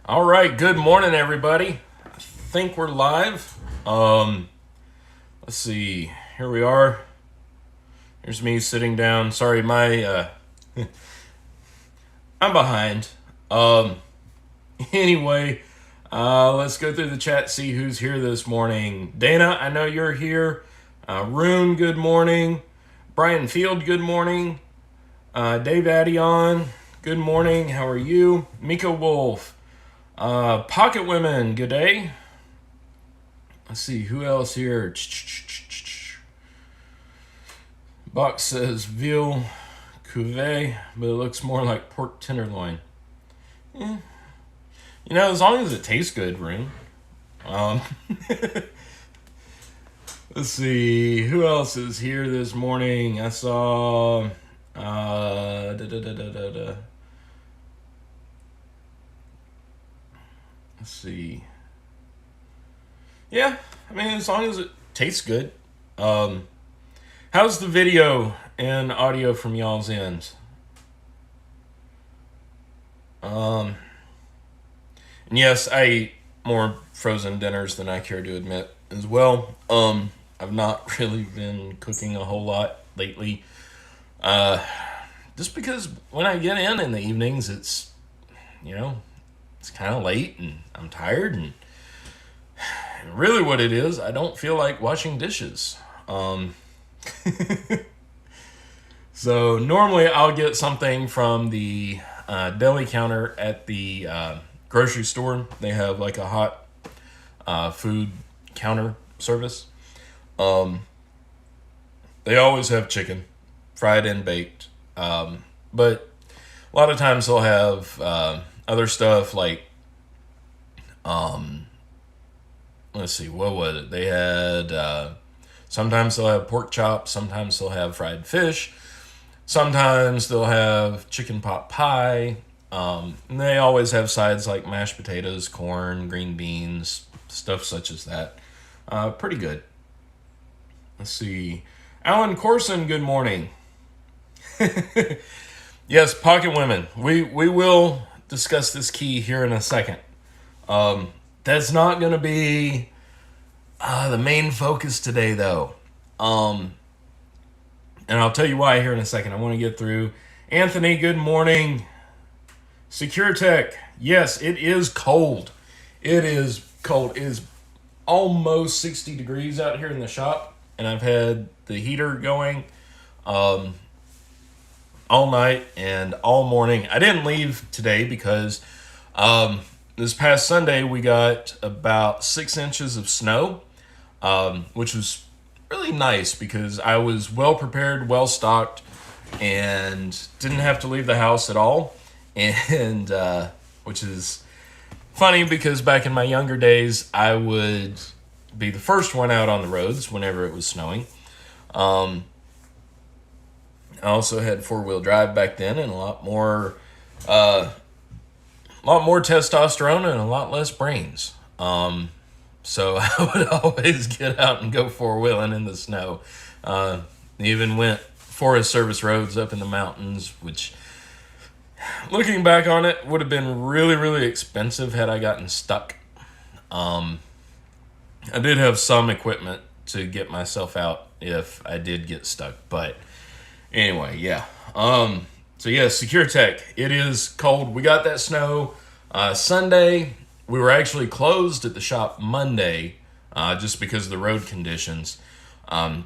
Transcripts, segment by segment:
All right, good morning, everybody. I think we're live. Let's see. Here we are. Here's me sitting down. Sorry, I'm behind. Anyway, let's go through the chat, see who's here this morning. Dana, I know you're here. Rune, good morning. Brian Field, good morning. Dave Addion, good morning. How are you? Mika Wolf. Pocket Women, good day. Let's see, who else here? Box says veal cuvee, but it looks more like pork tenderloin. As long as it tastes good, Rune. Let's see, who else is here this morning? I saw... Let's see. Yeah, I mean, as long as it tastes good. How's the video and audio from y'all's ends? And yes, I eat more frozen dinners than I care to admit as well. I've not really been cooking a whole lot lately. Just because when I get in the evenings, it's kind of late and I'm tired, and really what it is, I don't feel like washing dishes. So normally I'll get something from the deli counter at the grocery store. They have like a hot food counter service. They always have chicken, fried and baked. But a lot of times they'll have other stuff like, let's see, what was it? They had, sometimes they'll have pork chops, sometimes they'll have fried fish, sometimes they'll have chicken pot pie, and they always have sides like mashed potatoes, corn, green beans, stuff such as that. Pretty good. Let's see. Alan Corson, good morning. Yes, pocket women. We will discuss this key here in a second. That's not going to be the main focus today, though. And I'll tell you why here in a second. I want to get through. Anthony, good morning. Secure Tech. Yes, it is cold. It is cold. It is almost 60 degrees out here in the shop, and I've had the heater going all night and all morning. I didn't leave today because this past Sunday we got about 6 inches of snow, which was really nice because I was well prepared, well stocked, and didn't have to leave the house at all. And which is funny because back in my younger days, I would be the first one out on the roads whenever it was snowing. I also had 4-wheel drive back then, and a lot more testosterone and a lot less brains. So I would always get out and go 4-wheeling in the snow. Even went Forest Service roads up in the mountains, which, looking back on it, would have been really, really expensive had I gotten stuck. I did have some equipment to get myself out if I did get stuck, but anyway, yeah. So yeah, Secure Tech. It is cold. We got that snow Sunday. We were actually closed at the shop Monday, just because of the road conditions.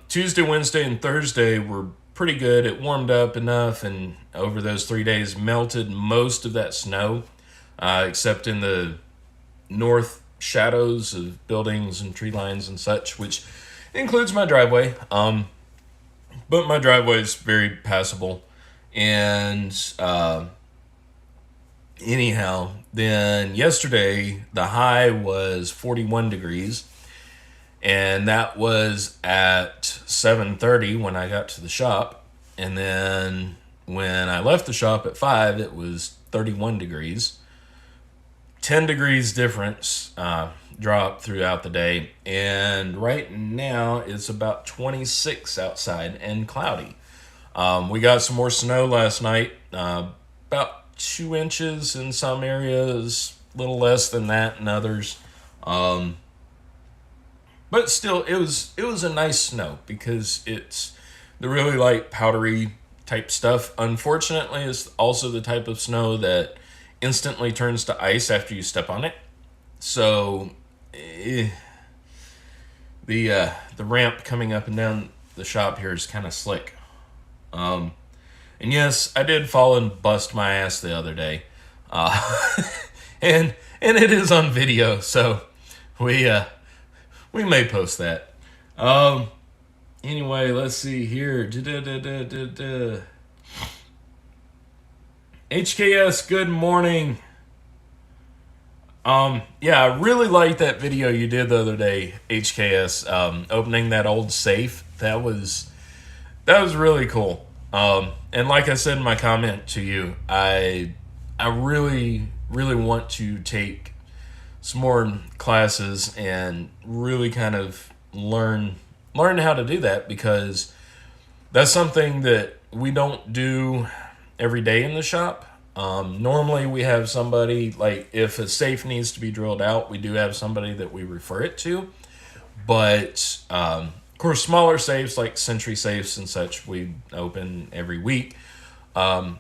Tuesday, Wednesday, and Thursday were pretty good. It warmed up enough, and over those 3 days melted most of that snow, except in the north shadows of buildings and tree lines and such, which includes my driveway. But my driveway is very passable. And anyhow, then yesterday the high was 41 degrees. And that was at 7:30 when I got to the shop. And then when I left the shop at 5, it was 31 degrees. 10 degrees difference drop throughout the day, and right now it's about 26 outside and cloudy. We got some more snow last night, about 2 inches in some areas little less than that in others. But still, it was a nice snow because it's the really light powdery type stuff. Unfortunately, it's also the type of snow that instantly turns to ice after you step on it. So the ramp coming up and down the shop here is kind of slick. And yes, I did fall and bust my ass the other day, and it is on video, so we may post that. Anyway, let's see here. HKS, good morning. Yeah, I really liked that video you did the other day, HKS. Opening that old safe. That was really cool. And like I said in my comment to you, I really want to take some more classes and really kind of learn how to do that, because that's something that we don't do every day in the shop. Normally we have somebody, like if a safe needs to be drilled out, we do have somebody that we refer it to. But of course, smaller safes like Century safes and such, we open every week. But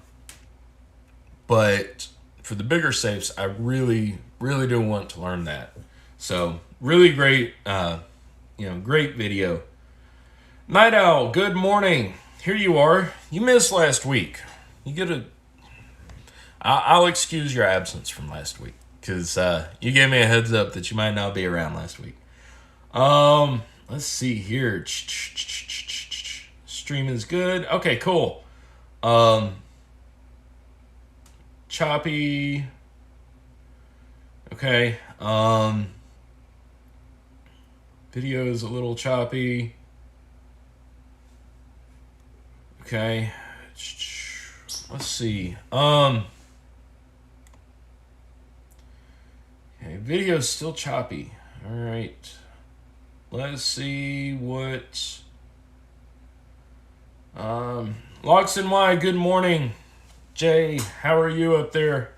for the bigger safes, I really do want to learn that. So really great, great video. Night Owl, good morning. Here you are. You missed last week. I'll excuse your absence from last week because you gave me a heads up that you might not be around last week. Let's see here. Stream is good. Okay, cool. Choppy. Okay. Video is a little choppy. Okay. Let's see. Okay, video is still choppy. All right. Let's see what. Locks and Y, good morning. Jay, how are you up there?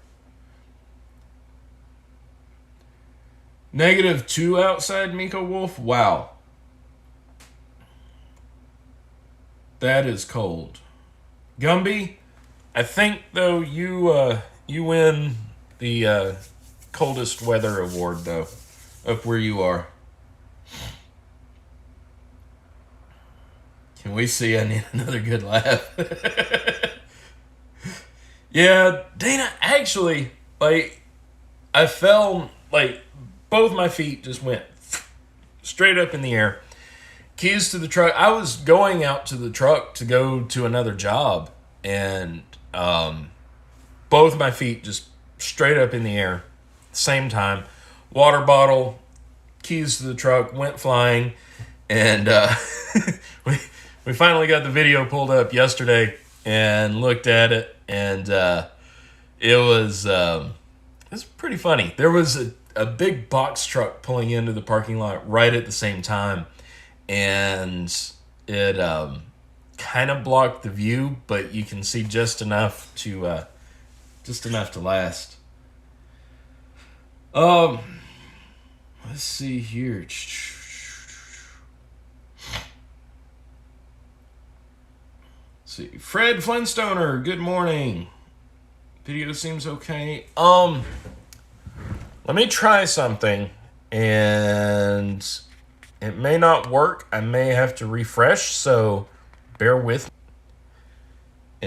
-2 outside, Miko Wolf. Wow. That is cold. Gumby, I think though you win the coldest weather award though, up where you are. Can we see? I need another good laugh. Yeah, Dana, actually, like, I fell, like, both my feet just went straight up in the air. Keys to the truck. I was going out to the truck to go to another job, and both my feet just straight up in the air, same time. Water bottle, keys to the truck went flying, and we finally got the video pulled up yesterday and looked at it, and it was pretty funny. There was a big box truck pulling into the parking lot right at the same time, and it kind of blocked the view, but you can see just enough to last. Let's see here. See, Fred Flintstoner, good morning. Video seems okay. Let me try something, and it may not work. I may have to refresh, so bear with me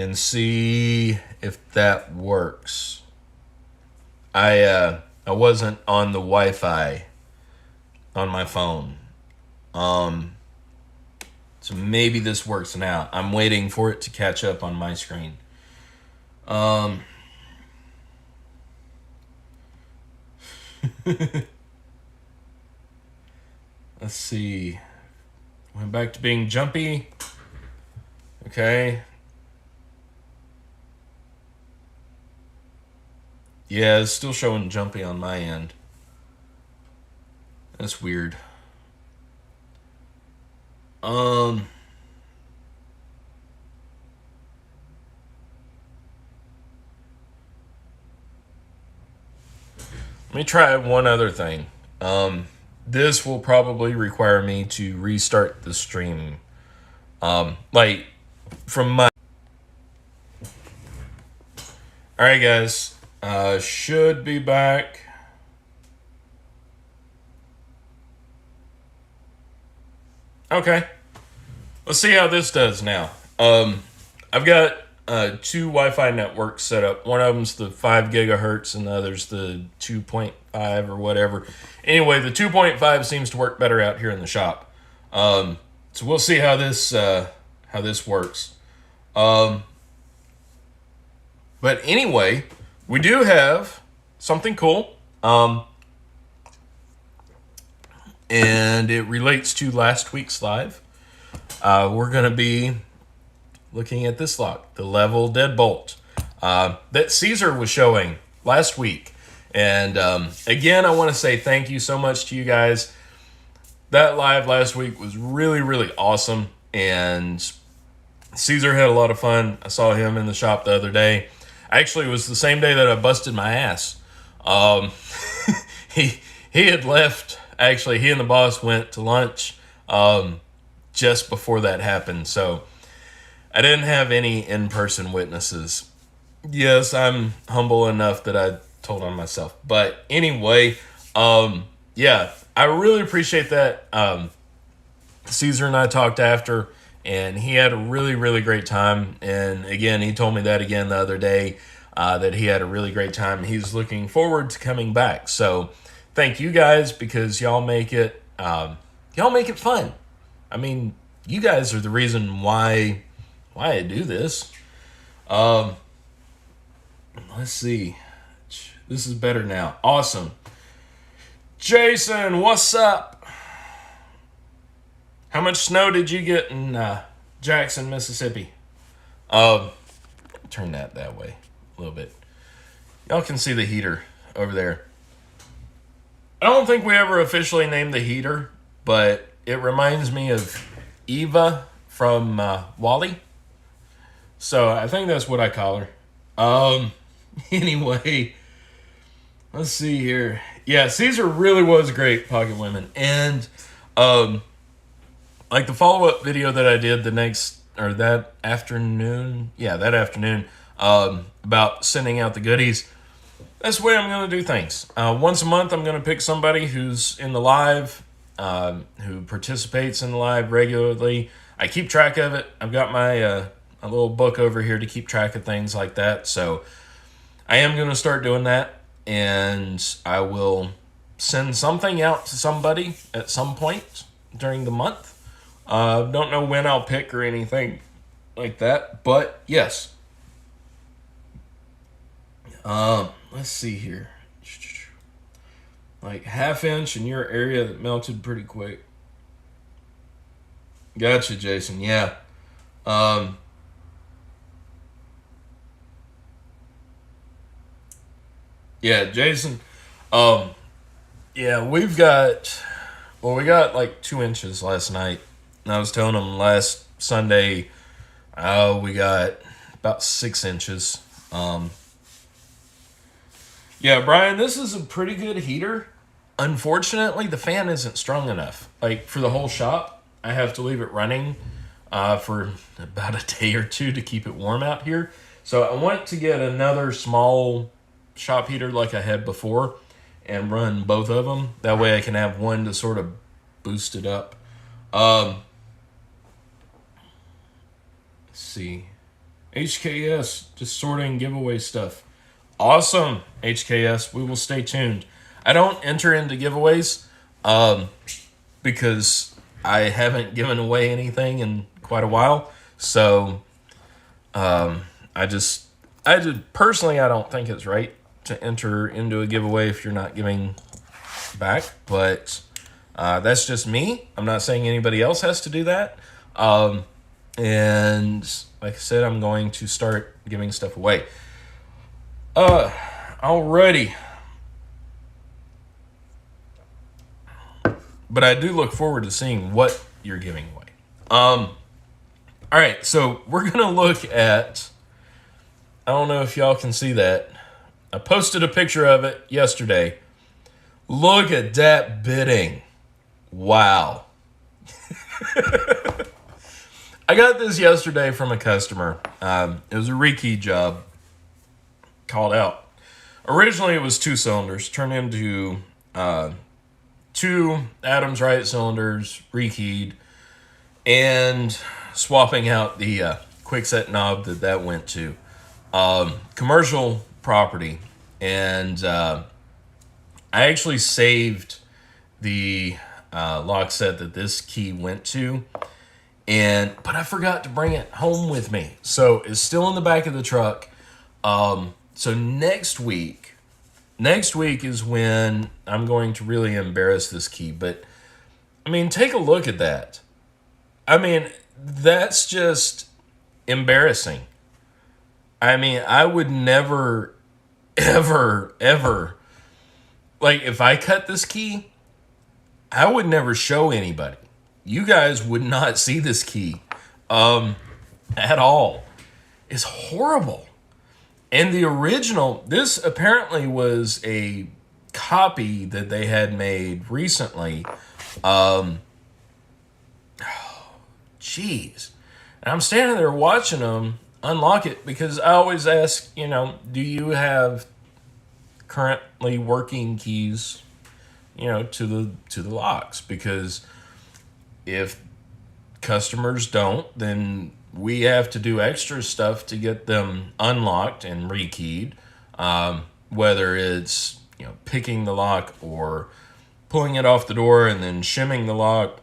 and see if that works. I wasn't on the Wi-Fi on my phone. So maybe this works now. I'm waiting for it to catch up on my screen. Let's see. Went back to being jumpy. Okay. Yeah, it's still showing jumpy on my end. That's weird. Let me try one other thing. This will probably require me to restart the stream. Like from my. All right, guys. Should be back. Okay. Let's see how this does now. I've got two Wi-Fi networks set up. One of them's the 5 gigahertz and the other's the 2.5 or whatever. Anyway, the 2.5 seems to work better out here in the shop. So we'll see how this works. But anyway, we do have something cool. And it relates to last week's live. We're going to be looking at this lock, the level deadbolt, that Caesar was showing last week. And again, I want to say thank you so much to you guys. That live last week was really, really awesome. And Caesar had a lot of fun. I saw him in the shop the other day. Actually, it was the same day that I busted my ass. He had left. Actually, he and the boss went to lunch just before that happened. So I didn't have any in-person witnesses. Yes, I'm humble enough that I told on myself. But anyway, yeah, I really appreciate that. Caesar and I talked after, and he had a really, really great time. And again, he told me that again the other day, that he had a really great time. He's looking forward to coming back. So thank you guys, because y'all make it fun. I mean, you guys are the reason why I do this. Let's see. This is better now. Awesome. Jason, what's up? How much snow did you get in Jackson, Mississippi? Turn that way a little bit. Y'all can see the heater over there. I don't think we ever officially named the heater, but it reminds me of Eva from WALL-E. So I think that's what I call her. Anyway, let's see here. Yeah, Caesar really was great, Pocket Women. And like the follow-up video that I did that afternoon, about sending out the goodies. That's the way I'm going to do things. Once a month, I'm going to pick somebody who's in the live, who participates in the live regularly. I keep track of it. I've got my a little book over here to keep track of things like that. So I am going to start doing that, and I will send something out to somebody at some point during the month. Don't know when I'll pick or anything like that, but yes. Let's see here. Like 1/2 inch in your area that melted pretty quick. Gotcha, Jason. Yeah. Yeah, Jason. Yeah, we got like 2 inches last night. And I was telling them last Sunday, we got about 6 inches. Yeah, Brian, this is a pretty good heater. Unfortunately, the fan isn't strong enough. Like, for the whole shop, I have to leave it running for about a day or two to keep it warm out here. So I want to get another small shop heater like I had before and run both of them. That way I can have one to sort of boost it up. Let's see. HKS, just sorting giveaway stuff. Awesome, HKS. We will stay tuned. I don't enter into giveaways because I haven't given away anything in quite a while. So I just personally, I don't think it's right to enter into a giveaway if you're not giving back. But that's just me. I'm not saying anybody else has to do that. And like I said, I'm going to start giving stuff away. Alrighty. But I do look forward to seeing what you're giving away. Alright, so we're gonna look at, I don't know if y'all can see that. I posted a picture of it yesterday. Look at that bidding. Wow. I got this yesterday from a customer. It was a rekey job. Called out. Originally, it was 2 cylinders. Turned into 2 Adams Wright cylinders, rekeyed, and swapping out the quickset knob that went to. Commercial property. And I actually saved the lock set that this key went to, but I forgot to bring it home with me, so it's still in the back of the truck. So next week is when I'm going to really embarrass this key. But I mean, take a look at that. I mean, that's just embarrassing. I mean, I would never, ever, like, if I cut this key, I would never show anybody. You guys would not see this key at all. It's horrible. And the original, this apparently was a copy that they had made recently. Jeez. And I'm standing there watching them unlock it, because I always ask, do you have currently working keys, to the locks? Because if customers don't, then we have to do extra stuff to get them unlocked and rekeyed. Whether it's picking the lock or pulling it off the door and then shimming the lock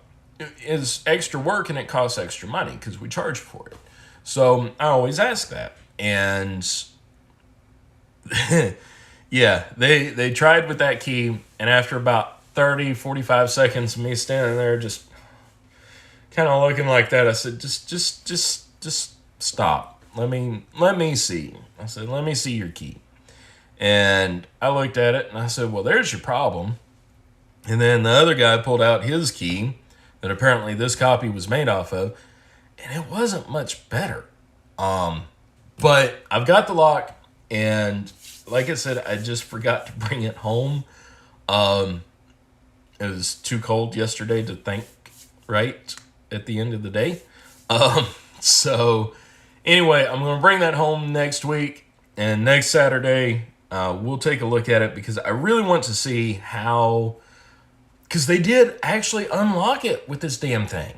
is extra work, and it costs extra money because we charge for it. So I always ask that. And yeah, they tried with that key, and after about 30-45 seconds of me standing there just kind of looking like that, I said, just stop. Let me see. I said, let me see your key. And I looked at it and I said, well, there's your problem. And then the other guy pulled out his key that apparently this copy was made off of, and it wasn't much better. But I've got the lock, and like I said, I just forgot to bring it home. It was too cold yesterday to think right at the end of the day. So anyway, I'm going to bring that home next week, and next Saturday we'll take a look at it, because I really want to see how, because they did actually unlock it with this damn thing.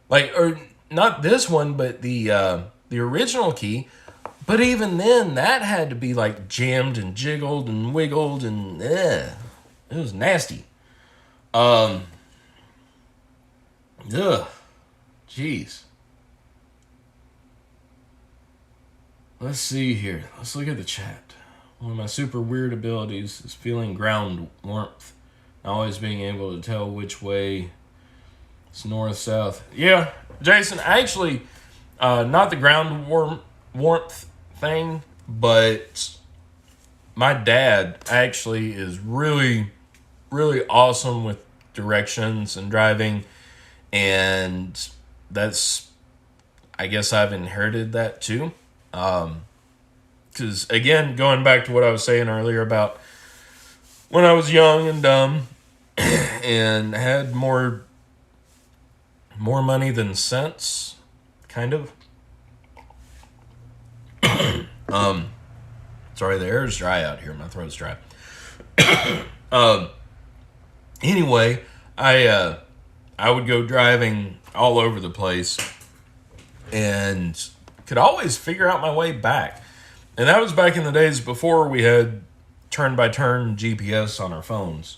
Like, or not this one, but the original key. But even then, that had to be like jammed and jiggled and wiggled, and it was nasty. Ugh. Jeez. Let's see here. Let's look at the chat. One of my super weird abilities is feeling ground warmth. Always being able to tell which way it's north, south. Yeah, Jason, actually, not the ground warmth thing, but my dad actually is really, really awesome with directions and driving, and that's, I guess I've inherited that too. Because again, going back to what I was saying earlier about when I was young and dumb and had more money than sense, kind of. Sorry, the air is dry out here. My throat's dry. Anyway, I would go driving all over the place and could always figure out my way back. And that was back in the days before we had turn-by-turn GPS on our phones.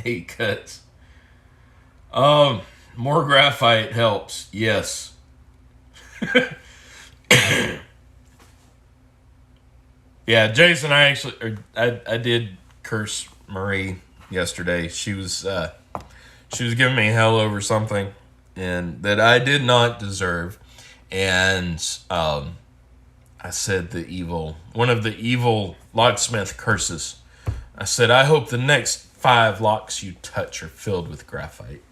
Eight cuts. More graphite helps. Yes. Yeah, Jason, I did curse Marie yesterday. She was giving me hell over something, and that I did not deserve. And I said one of the evil locksmith curses. I said, I hope the next 5 locks you touch are filled with graphite.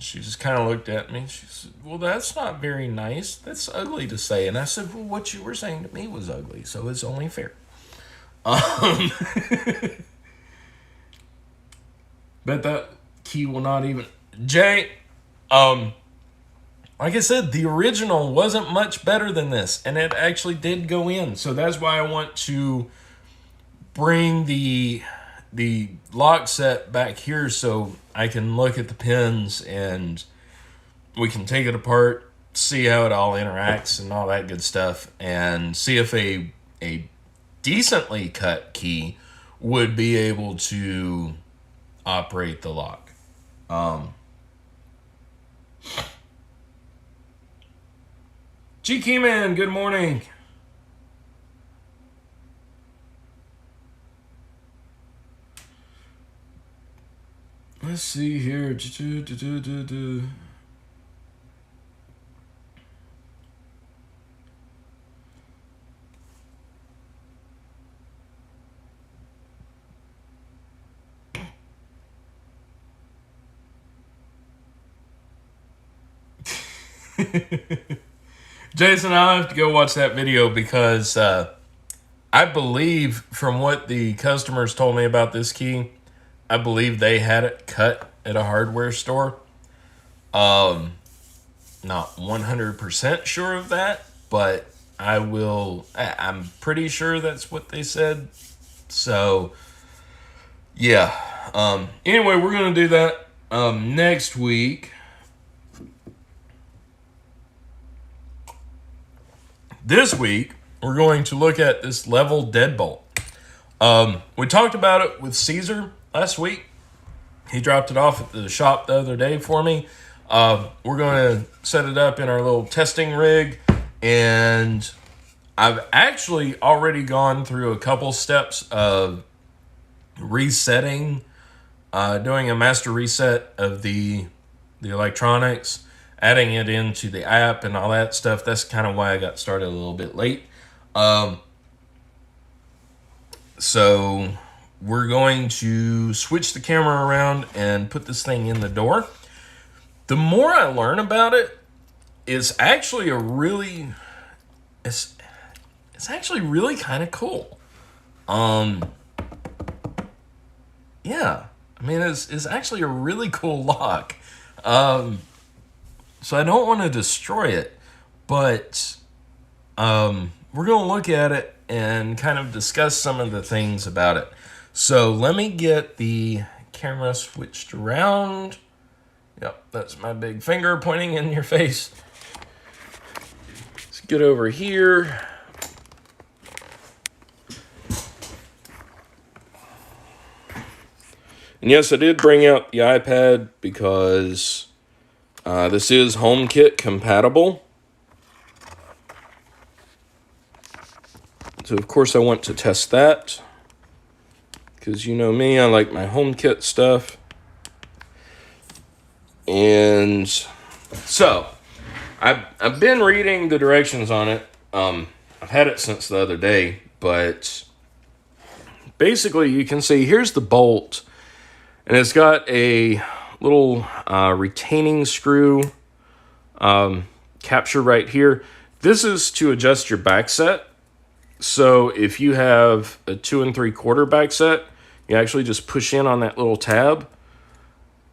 She just kind of looked at me. She said, well, that's not very nice. That's ugly to say. And I said, well, what you were saying to me was ugly, so it's only fair. Bet that key will not even... Jay, like I said, the original wasn't much better than this, and it actually did go in. So that's why I want to bring the lock set back here so I can look at the pins and we can take it apart, see how it all interacts and all that good stuff, and see if a decently cut key would be able to operate the lock. G Keyman, good morning. Let's see here. Jason, I'll have to go watch that video because I believe from what the customers told me about this key, I believe they had it cut at a hardware store. Not 100% sure of that, but I'm pretty sure that's what they said. So, yeah. Anyway, we're going to do that next week. This week, we're going to look at this level deadbolt. We talked about it with Caesar last week. He dropped it off at the shop the other day for me. We're going to set it up in our little testing rig, and I've actually already gone through a couple steps of resetting, doing a master reset of the electronics, adding it into the app and all that stuff. That's kind of why I got started a little bit late. So we're going to switch the camera around and put this thing in the door. The more I learn about it, it's actually it's actually really kind of cool. Yeah, I mean, it's actually a really cool lock. So I don't want to destroy it, but we're going to look at it and kind of discuss some of the things about it. So let me get the camera switched around. Yep, that's my big finger pointing in your face. Let's get over here. And yes, I did bring out the iPad because this is HomeKit compatible. So, of course, I want to test that. Because you know me, I like my HomeKit stuff. And so, I've been reading the directions on it. I've had it since the other day. But basically, you can see, here's the bolt. And it's got a little retaining screw capture right here. This is to adjust your back set. So if you have a 2 3/4 back set, you actually just push in on that little tab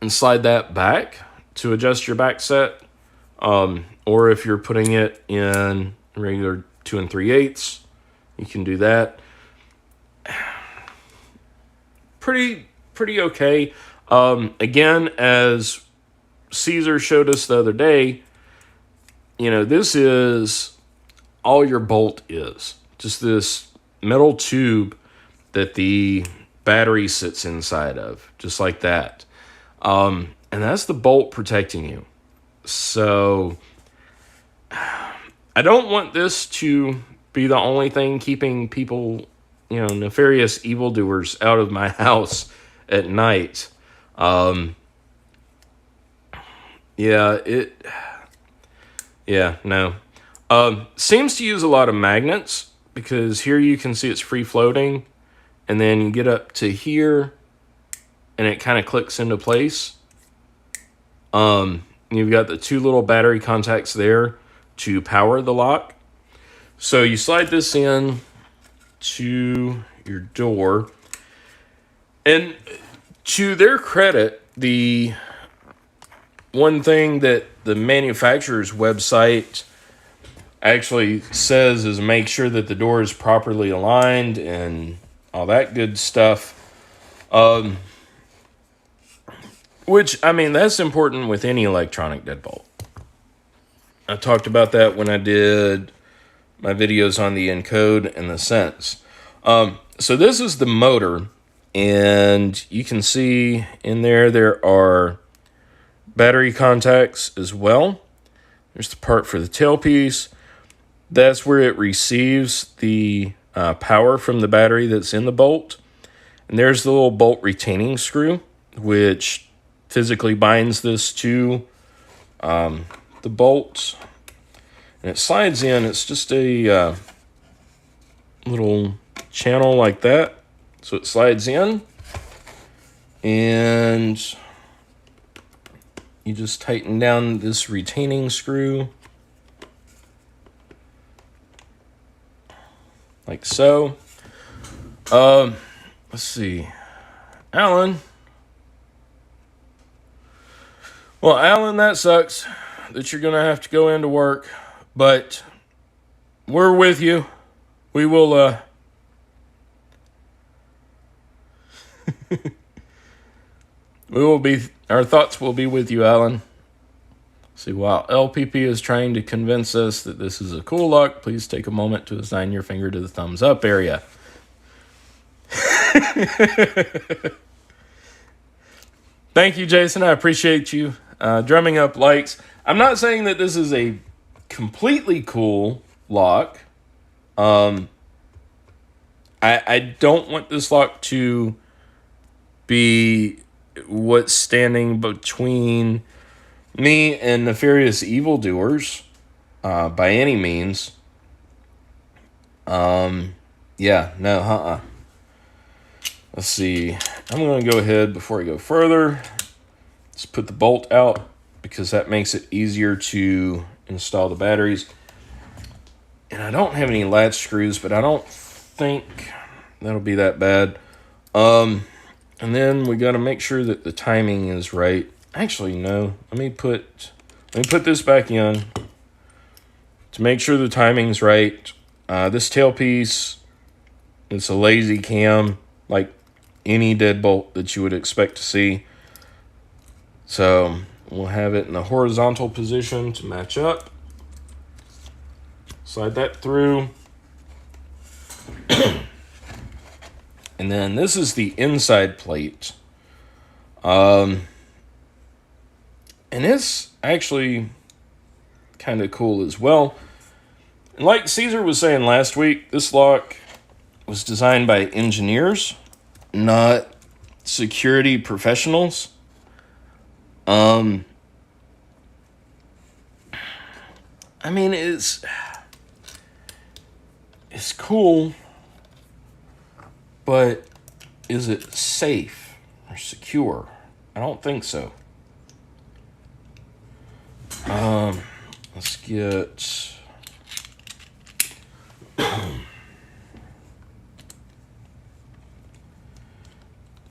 and slide that back to adjust your back set. Or if you're putting it in regular 2 3/8, you can do that. Pretty okay. Again, as Caesar showed us the other day, you know, this is all your bolt is. Just this metal tube that the battery sits inside of, just like that. And that's the bolt protecting you. So I don't want this to be the only thing keeping people, you know, nefarious evildoers out of my house at night. Seems to use a lot of magnets, because here you can see it's free floating, and then you get up to here and it kind of clicks into place. You've got the two little battery contacts there to power the lock. So you slide this in to your door. And to their credit, the one thing that the manufacturer's website actually says is make sure that the door is properly aligned and all that good stuff. Which, I mean, that's important with any electronic deadbolt. I talked about that when I did my videos on the encode and the sense. So this is the motor, and you can see in there are battery contacts as well. There's the part for the tailpiece. That's where it receives the power from the battery that's in the bolt. And there's the little bolt retaining screw, which physically binds this to the bolt. And it slides in. It's just a little channel like that. So it slides in. And you just tighten down this retaining screw. Like so. Let's see. Alan. Well, Alan, that sucks that you're going to have to go into work. But we're with you. We will, our thoughts will be with you, Alan. See, while LPP is trying to convince us that this is a cool lock, please take a moment to assign your finger to the thumbs up area. Thank you, Jason. I appreciate you drumming up likes. I'm not saying that this is a completely cool lock. I don't want this lock to be what's standing between me and nefarious evildoers by any means. Let's see. I'm going to go ahead before I go further. Let's put the bolt out because that makes it easier to install the batteries. And I don't have any latch screws, but I don't think that'll be that bad. And then we got to make sure that the timing is right. Actually, no. Let me put this back in to make sure the timing's right. This tailpiece, it's a lazy cam, like any deadbolt that you would expect to see. So we'll have it in the horizontal position to match up. Slide that through. And then this is the inside plate. And it's actually kind of cool as well. And like Caesar was saying last week, this lock was designed by engineers, not security professionals. I mean, it's cool, but is it safe or secure? I don't think so. Let's get...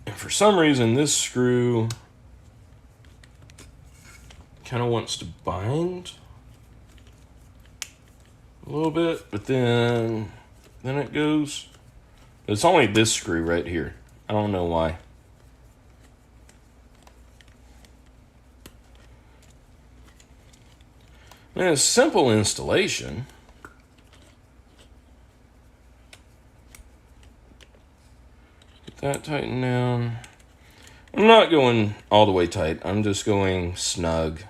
And for some reason, this screw kind of wants to bind a little bit, but then it goes. It's only this screw right here. I don't know why. And it's simple installation. Get that tightened down. I'm not going all the way tight. I'm just going snug.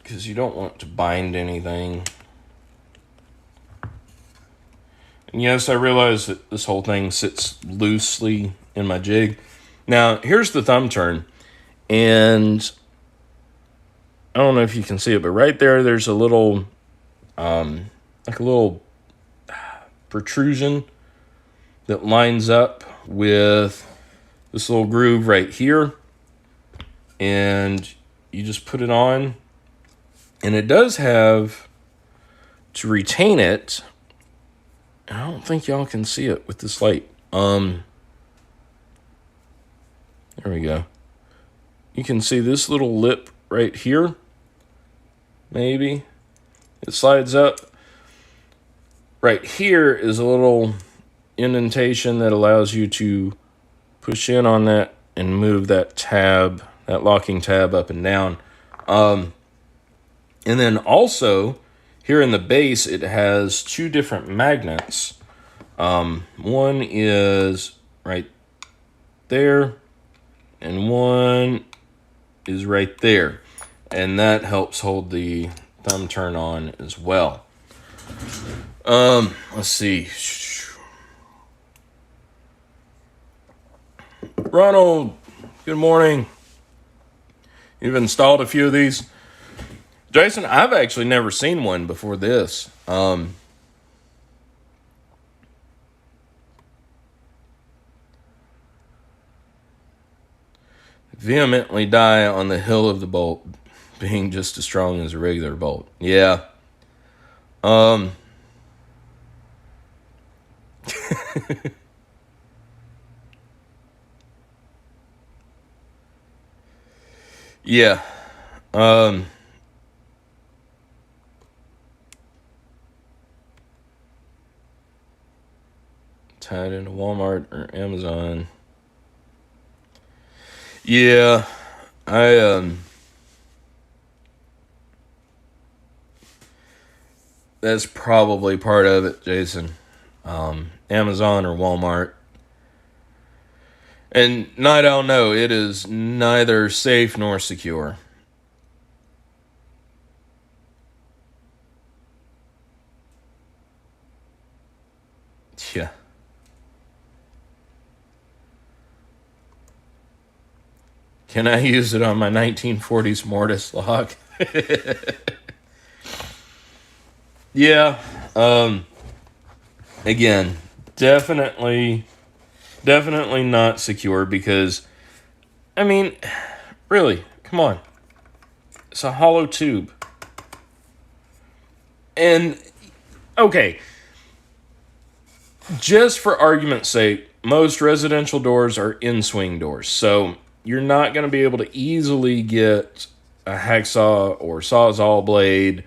Because you don't want to bind anything. And yes, I realize that this whole thing sits loosely in my jig. Now, here's the thumb turn. And I don't know if you can see it, but right there's a little, like a little protrusion that lines up with this little groove right here. and you just put it on, and it does have, to retain it, I don't think y'all can see it with this light. There we go. You can see this little lip right here. Maybe. It slides up. Right here is a little indentation that allows you to push in on that and move that tab, that locking tab up and down. And then also, here in the base, it has two different magnets. One is right there, and one is right there. And that helps hold the thumb turn on as well. Let's see. Ronald, good morning. You've installed a few of these. Jason, I've actually never seen one before this. Vehemently die on the hill of the bolt being just as strong as a regular bolt. Yeah. Yeah. Tied into Walmart or Amazon. Yeah. That's probably part of it, Jason. Amazon or Walmart. And Night Owl, no, it is neither safe nor secure. Yeah. Can I use it on my 1940s Mortis lock? Yeah. Again, definitely not secure because, I mean, really, come on. It's a hollow tube. And, okay, just for argument's sake, most residential doors are in-swing doors. So you're not going to be able to easily get a hacksaw or sawzall blade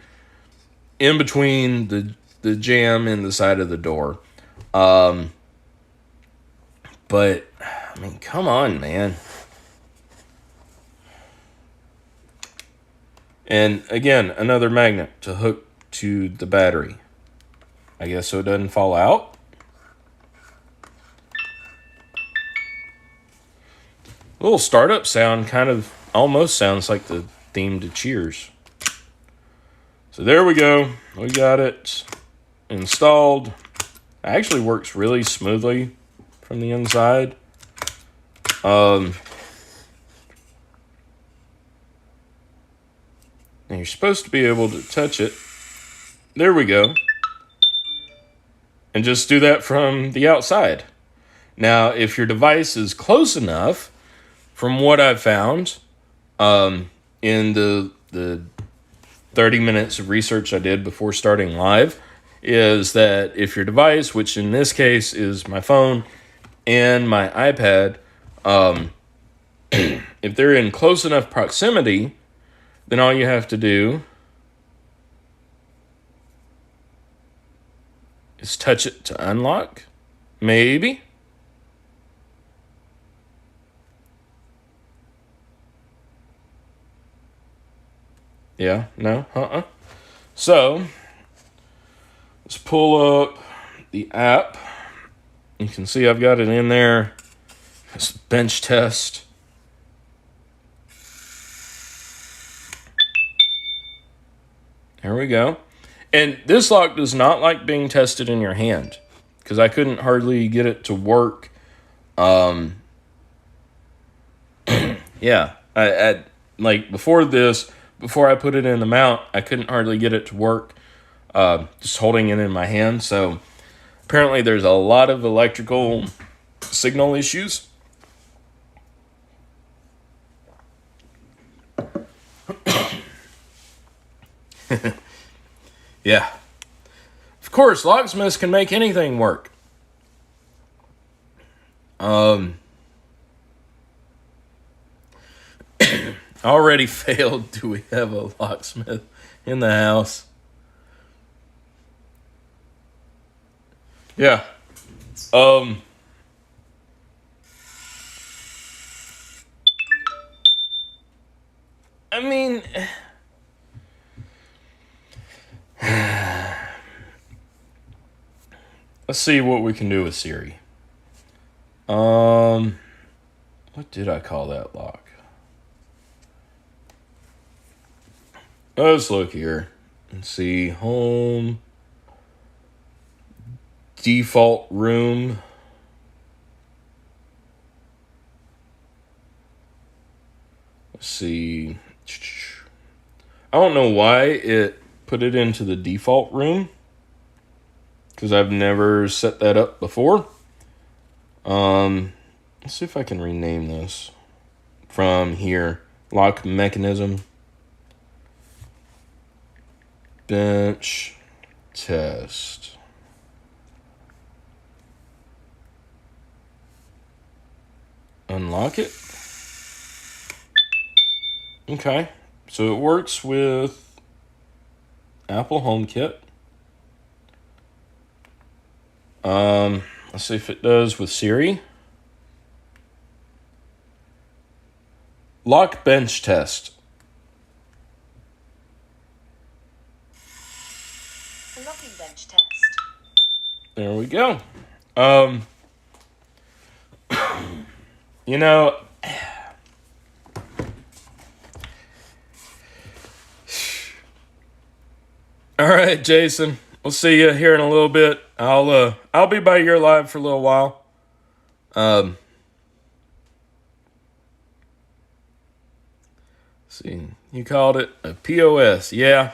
in between the jamb and the side of the door. But, I mean, come on, man. And, again, another magnet to hook to the battery. I guess so it doesn't fall out. A little startup sound kind of almost sounds like the theme to Cheers. So there we go. We got it installed. It actually works really smoothly from the inside. And you're supposed to be able to touch it. There we go. And just do that from the outside. Now, if your device is close enough, from what I've found, in the 30 minutes of research I did before starting live, is that if your device, which in this case is my phone and my iPad, if they're in close enough proximity, then all you have to do is touch it to unlock. Maybe. Yeah, no, So, let's pull up the app. You can see I've got it in there. It's bench test. There we go. And this lock does not like being tested in your hand because I couldn't hardly get it to work. Yeah, I like before I put it in the mount, I couldn't hardly get it to work just holding it in my hand. So apparently there's a lot of electrical signal issues. Yeah. Of course, locksmiths can make anything work. Already failed. Do we have a locksmith in the house? Yeah. I mean, let's see what we can do with Siri. What did I call that lock? Let's look here and see. Home. Default room. Let's see. I don't know why it put it into the default room, because I've never set that up before. Let's see if I can rename this from here. Lock mechanism. Bench test. Unlock it. Okay. So it works with Apple HomeKit. Let's see if it does with Siri. Lock bench test. Unlocking bench test. There we go. You know, all right, Jason. We'll see you here in a little bit. I'll be by your live for a little while. See, you called it a POS. Yeah.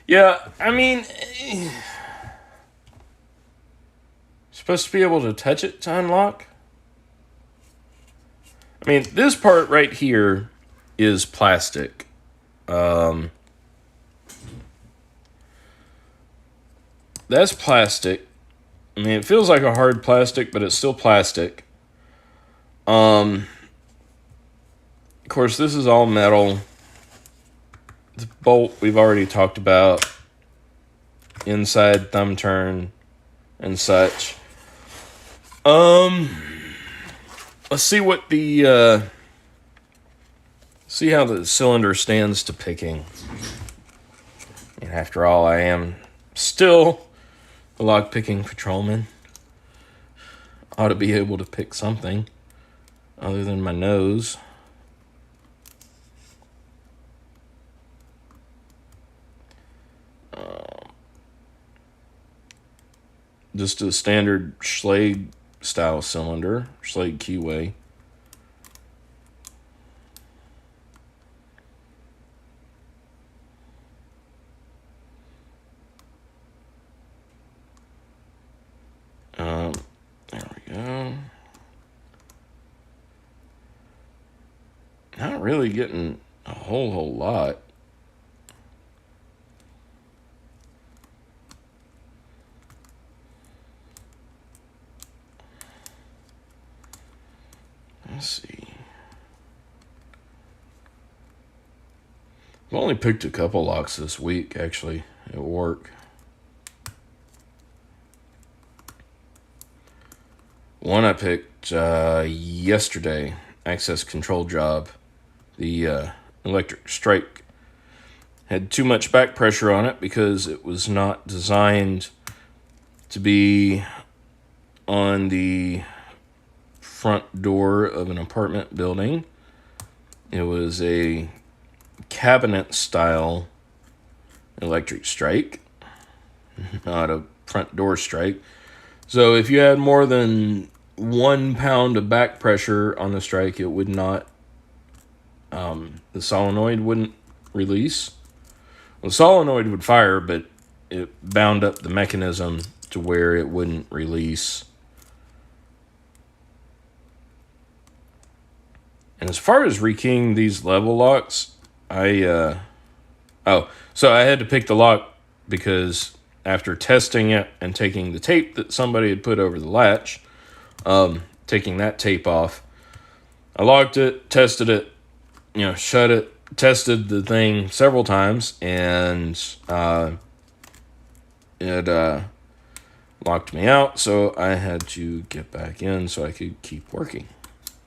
Yeah, I mean, you're supposed to be able to touch it to unlock. I mean, this part right here is plastic. That's plastic. I mean, it feels like a hard plastic, but it's still plastic. Of course, this is all metal. The bolt we've already talked about. Inside thumb turn and such. Let's see what the see how the cylinder stands to picking. And after all, I am still a lock-picking patrolman. Ought to be able to pick something other than my nose. Just a standard Schlage style cylinder, Schlage keyway. There we go. Not really getting a whole lot. Let's see. I've only picked a couple locks this week, actually, at work. One I picked yesterday, access control job. The electric strike had too much back pressure on it because it was not designed to be on the front door of an apartment building. It was a cabinet style electric strike, not a front door strike. So if you had more than 1 pound of back pressure on the strike, it would not, the solenoid wouldn't release. Well, the solenoid would fire, but it bound up the mechanism to where it wouldn't release. And as far as rekeying these level locks, I Oh, so I had to pick the lock because after testing it and taking the tape that somebody had put over the latch, taking that tape off, I locked it, tested it, shut it, tested the thing several times, and it locked me out, so I had to get back in so I could keep working.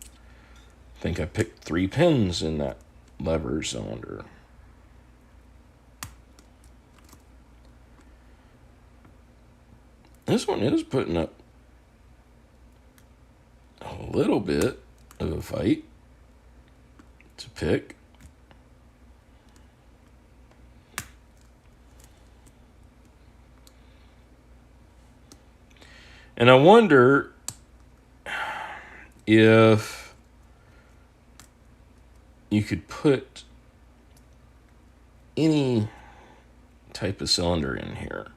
I think I picked 3 pins in that lever cylinder. This one is putting up a little bit of a fight to pick. And I wonder if you could put any type of cylinder in here.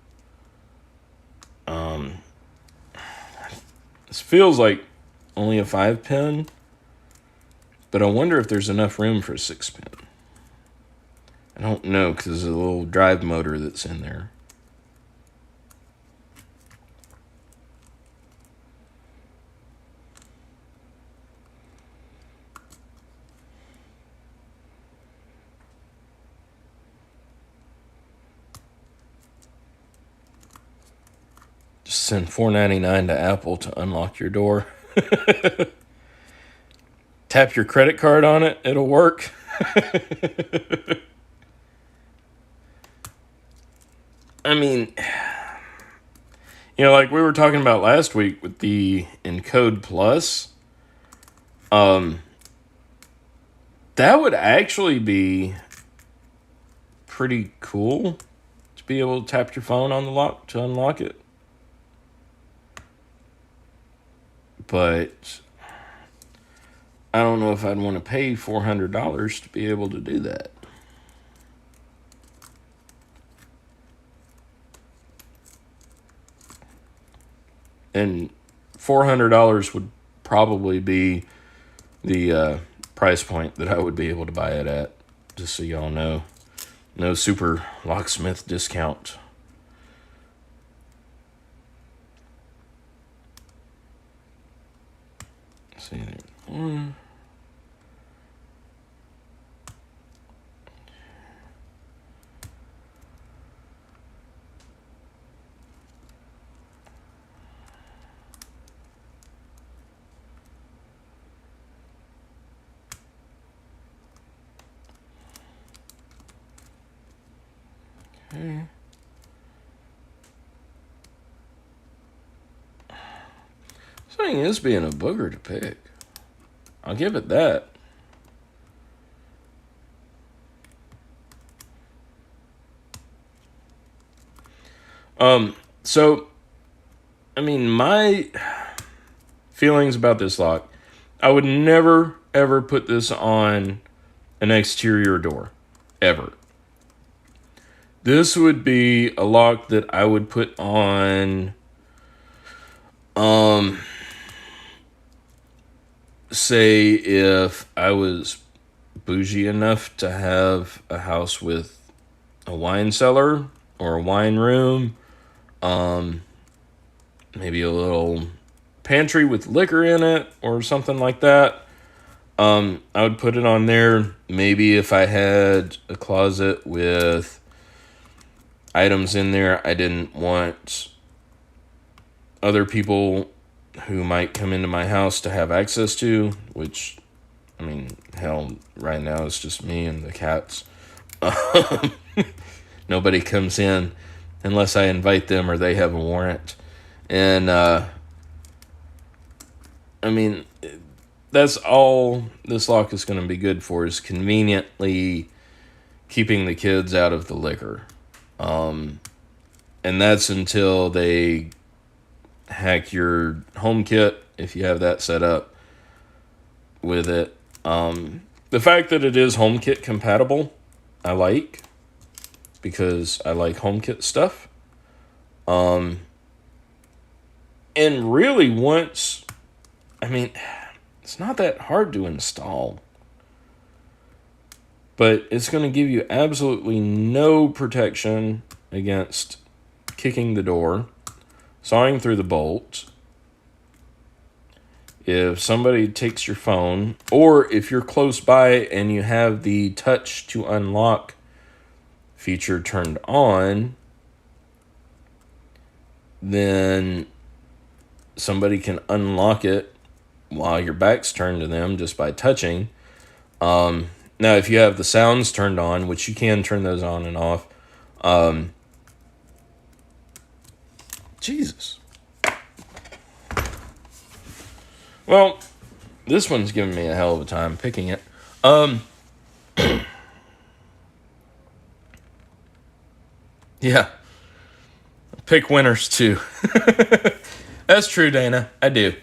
This feels like only a 5-pin, but I wonder if there's enough room for a 6-pin. I don't know because there's a little drive motor that's in there. Just send $4.99 to Apple to unlock your door. Tap your credit card on it, it'll work. I mean, like we were talking about last week with the Encode Plus, that would actually be pretty cool to be able to tap your phone on the lock to unlock it. But I don't know if I'd want to pay $400 to be able to do that. And $400 would probably be the price point that I would be able to buy it at. Just so y'all know. No super locksmith discount. Let's see there. One. Okay. This thing is being a booger to pick. I'll give it that. So, I mean, my feelings about this lock, I would never, ever put this on an exterior door. Ever. This would be a lock that I would put on, say if I was bougie enough to have a house with a wine cellar or a wine room, maybe a little pantry with liquor in it or something like that. I would put it on there. Maybe if I had a closet with items in there I didn't want other people who might come into my house to have access to, which, I mean, hell, right now it's just me and the cats. Nobody comes in unless I invite them or they have a warrant. And, I mean, that's all this lock is going to be good for, is conveniently keeping the kids out of the liquor. And that's until they hack your HomeKit, if you have that set up with it. The fact that it is HomeKit compatible, I like, because I like HomeKit stuff. And really once, I mean, it's not that hard to install. but it's going to give you absolutely no protection against kicking the door, sawing through the bolt. If somebody takes your phone, or if you're close by and you have the touch to unlock feature turned on, then somebody can unlock it while your back's turned to them just by touching. Now, if you have the sounds turned on, which you can turn those on and off, Jesus. Well, this one's giving me a hell of a time picking it. Yeah. Pick winners, too. That's true, Dana. I do.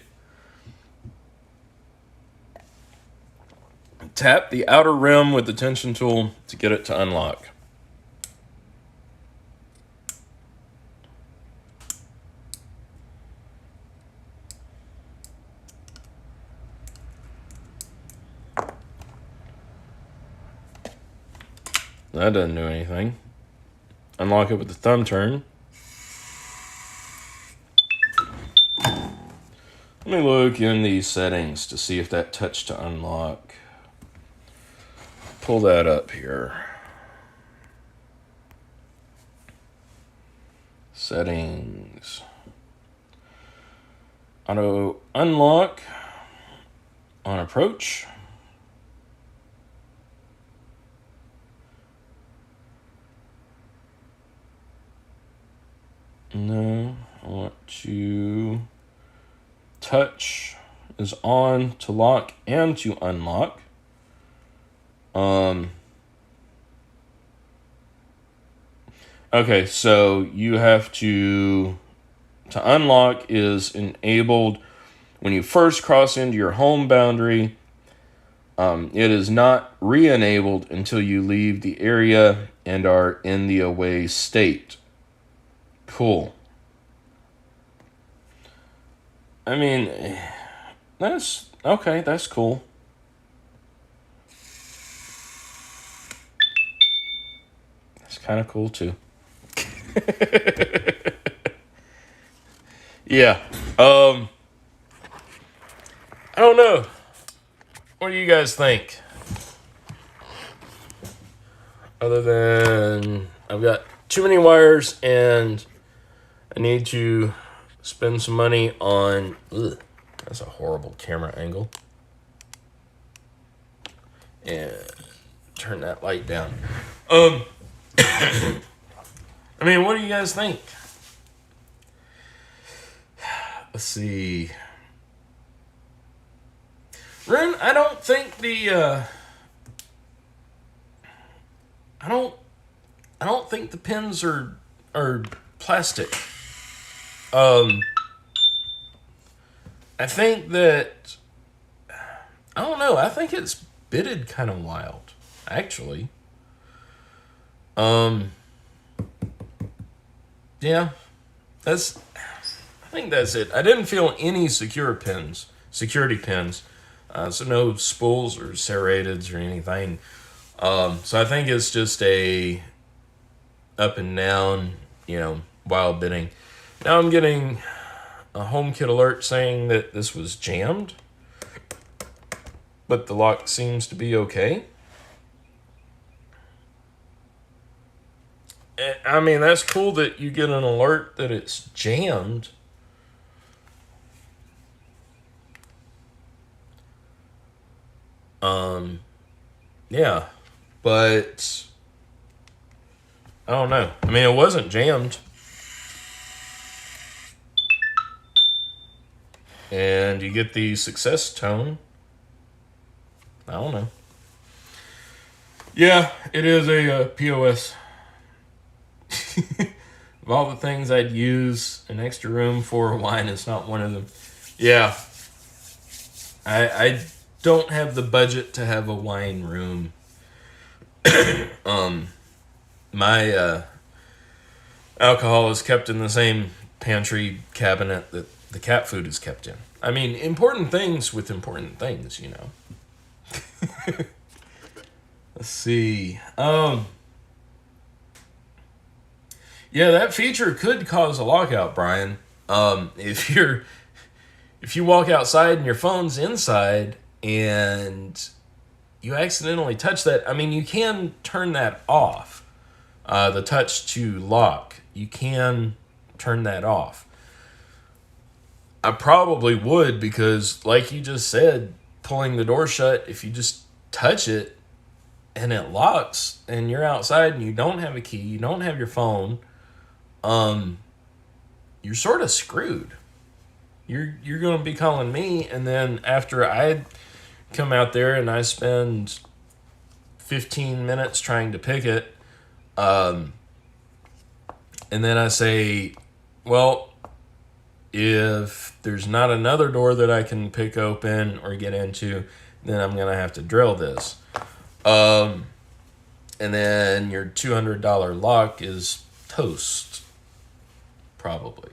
Tap the outer rim with the tension tool to get it to unlock. That doesn't do anything. Unlock it with the thumb turn. Let me look in these settings to see if that touch to unlock. Pull that up here. Settings. Auto unlock on approach. No, I want to touch is on to lock and to unlock. Okay, so you have to unlock is enabled when you first cross into your home boundary. It is not re-enabled until you leave the area and are in the away state. Cool. I mean, that's okay. That's cool. That's kind of cool too. Yeah. I don't know. What do you guys think? Other than I've got too many wires and I need to spend some money on... Ugh, that's a horrible camera angle. And turn that light down. I mean, what do you guys think? Let's see. Ren, I don't think the... I don't think the pins are plastic. I think that, I don't know, I think it's bitted kind of wild, actually. Yeah, I think that's it. I didn't feel any security pins, so no spools or serrateds or anything. So I think it's just a up and down, wild bitting. Now I'm getting a HomeKit alert saying that this was jammed, but the lock seems to be okay. I mean, that's cool that you get an alert that it's jammed. Yeah, but I don't know. I mean, it wasn't jammed. And you get the success tone. I don't know. Yeah, it is a POS. Of all the things I'd use an extra room for, wine is not one of them. Yeah. I don't have the budget to have a wine room. My alcohol is kept in the same pantry cabinet that the cat food is kept in. I mean, important things with important things, Let's see. Yeah, that feature could cause a lockout, Brian. If you walk outside and your phone's inside and you accidentally touch that, I mean, you can turn that off. The touch to lock, you can turn that off. I probably would because, like you just said, pulling the door shut, if you just touch it and it locks and you're outside and you don't have a key, you don't have your phone, you're sort of screwed. You're going to be calling me, and then after I come out there and I spend 15 minutes trying to pick it, and then I say, well, if there's not another door that I can pick open or get into, then I'm going to have to drill this. And then your $200 lock is toast, probably.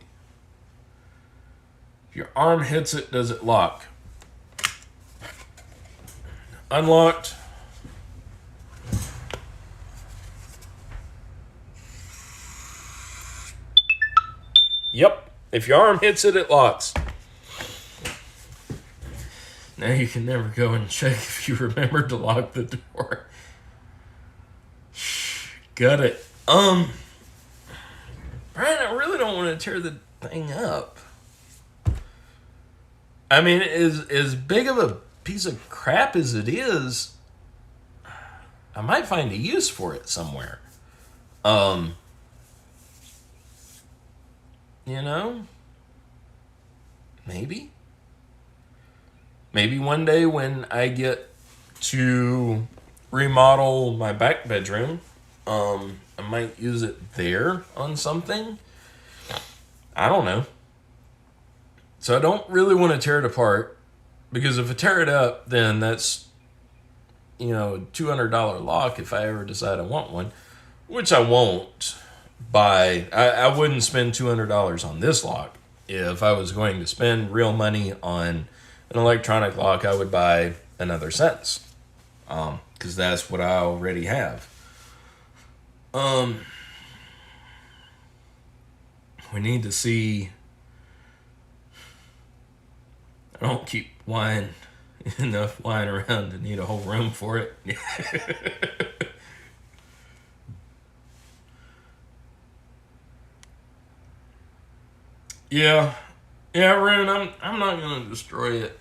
If your arm hits it, does it lock? Unlocked. Yep. If your arm hits it, it locks. Now you can never go and check if you remembered to lock the door. Got it. Brian, I really don't want to tear the thing up. I mean, as big of a piece of crap as it is, I might find a use for it somewhere. You know? Maybe one day when I get to remodel my back bedroom, I might use it there on something. I don't know. So I don't really want to tear it apart, because if I tear it up, then that's, a $200 lock if I ever decide I want one, which I won't buy. I wouldn't spend $200 on this lock. If I was going to spend real money on an electronic lock, I would buy another Sense, because that's what I already have. We need to see. I don't keep enough wine around to need a whole room for it. Yeah, Ren, I'm not gonna destroy it.